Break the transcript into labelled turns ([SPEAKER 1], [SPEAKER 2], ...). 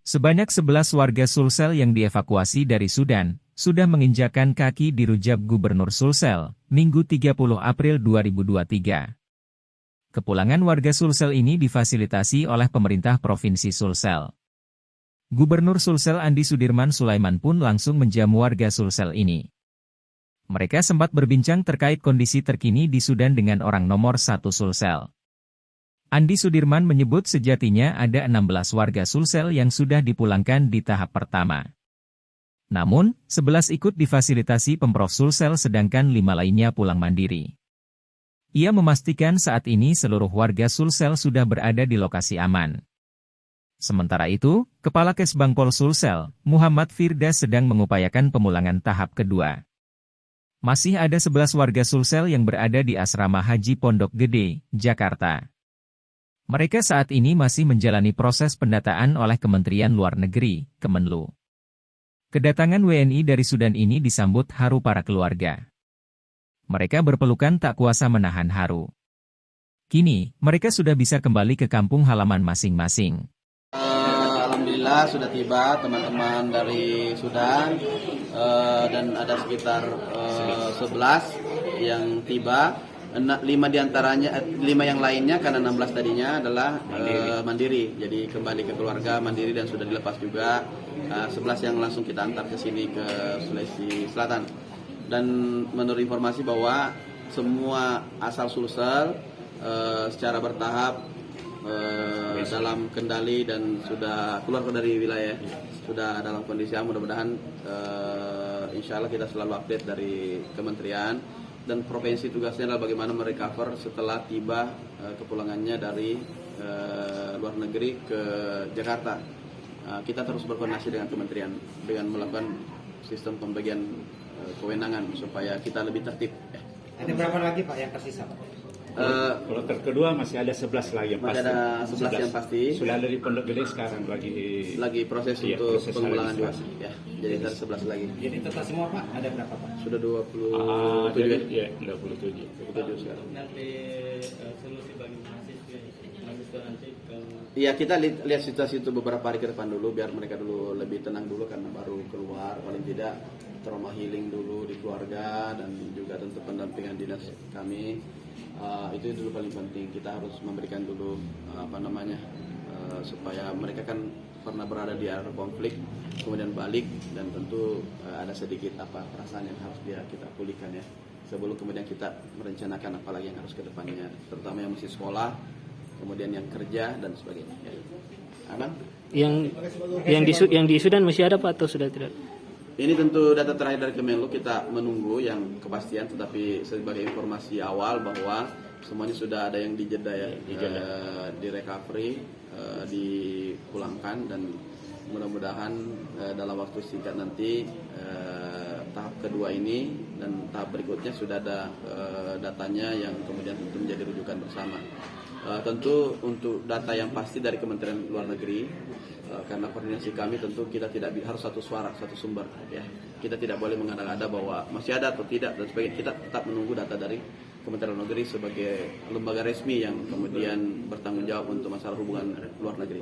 [SPEAKER 1] Sebanyak 11 warga Sulsel yang dievakuasi dari Sudan, sudah menginjakkan kaki di Rujab Gubernur Sulsel, Minggu 30 April 2023. Kepulangan warga Sulsel ini difasilitasi oleh pemerintah Provinsi Sulsel. Gubernur Sulsel Andi Sudirman Sulaiman pun langsung menjamu warga Sulsel ini. Mereka sempat berbincang terkait kondisi terkini di Sudan dengan orang nomor 1 Sulsel. Andi Sudirman menyebut sejatinya ada 16 warga Sulsel yang sudah dipulangkan di tahap pertama. Namun, 11 ikut difasilitasi Pemprov Sulsel sedangkan 5 lainnya pulang mandiri. Ia memastikan saat ini seluruh warga Sulsel sudah berada di lokasi aman. Sementara itu, Kepala Kesbangpol Sulsel, Muhammad Firdas sedang mengupayakan pemulangan tahap kedua. Masih ada 11 warga Sulsel yang berada di Asrama Haji Pondok Gede, Jakarta. Mereka saat ini masih menjalani proses pendataan oleh Kementerian Luar Negeri, Kemenlu. Kedatangan WNI dari Sudan ini disambut haru para keluarga. Mereka berpelukan tak kuasa menahan haru. Kini, mereka sudah bisa kembali ke kampung halaman masing-masing.
[SPEAKER 2] Alhamdulillah sudah tiba teman-teman dari Sudan dan ada sekitar 11 yang tiba. 5 diantaranya, 5 yang lainnya karena 16 tadinya adalah mandiri. Jadi kembali ke keluarga mandiri dan sudah dilepas juga. 11 yang langsung kita antar ke sini ke Sulawesi Selatan. Dan menurut informasi bahwa semua asal Sulsel secara bertahap dalam kendali dan sudah keluar dari wilayah, sudah dalam kondisi yang mudah-mudahan insya Allah kita selalu update dari kementerian. Dan provinsi tugasnya adalah bagaimana merecover setelah tiba kepulangannya dari luar negeri ke Jakarta. Kita terus berkoordinasi dengan kementerian dengan melakukan sistem pembagian kewenangan supaya kita lebih tertib.
[SPEAKER 3] Ada berapa lagi Pak yang tersisa Pak?
[SPEAKER 4] Kalau kedua masih ada 11 lagi yang pasti.
[SPEAKER 2] Masih ada 11 yang pasti.
[SPEAKER 4] Sudah dari Pondok Gede sekarang lagi
[SPEAKER 2] proses untuk
[SPEAKER 4] proses
[SPEAKER 2] pengulangan juga.
[SPEAKER 4] administrasi.
[SPEAKER 2] Ya, jadi ada 11 lagi.
[SPEAKER 3] Jadi total semua Pak ada berapa Pak?
[SPEAKER 2] Sudah 27
[SPEAKER 4] ya, 27.
[SPEAKER 2] 27 sekarang.
[SPEAKER 5] Nanti solusi bagi mahasiswa nanti ke...
[SPEAKER 2] Iya, kita lihat situasi itu beberapa hari ke depan dulu biar mereka dulu lebih tenang dulu karena baru keluar, paling tidak trauma healing dulu di keluarga dan juga tentu pendampingan dinas kami. Itu dulu paling penting. Kita harus memberikan dulu supaya mereka kan pernah berada di area konflik kemudian balik dan tentu ada sedikit perasaan yang harus kita pulihkan ya sebelum kemudian kita merencanakan apalagi yang harus ke depannya, terutama yang masih sekolah, kemudian yang kerja dan sebagainya ya. Aman?
[SPEAKER 5] Yang di Sudan masih ada Pak atau sudah tidak?
[SPEAKER 2] Ini tentu data terakhir dari Kemenlu, kita menunggu yang kepastian, tetapi sebagai informasi awal bahwa semuanya sudah ada yang dijeda ya, di recovery, dipulangkan dan mudah-mudahan dalam waktu singkat nanti tahap kedua ini dan tahap berikutnya sudah ada datanya yang kemudian tentu menjadi rujukan bersama. Tentu untuk data yang pasti dari Kementerian Luar Negeri, karena koordinasi kami tentu kita tidak harus satu suara, satu sumber ya. Kita tidak boleh mengada-ngada bahwa masih ada atau tidak dan sebagainya. Kita tetap menunggu data dari Kementerian Luar Negeri sebagai lembaga resmi yang kemudian bertanggung jawab untuk masalah hubungan luar negeri.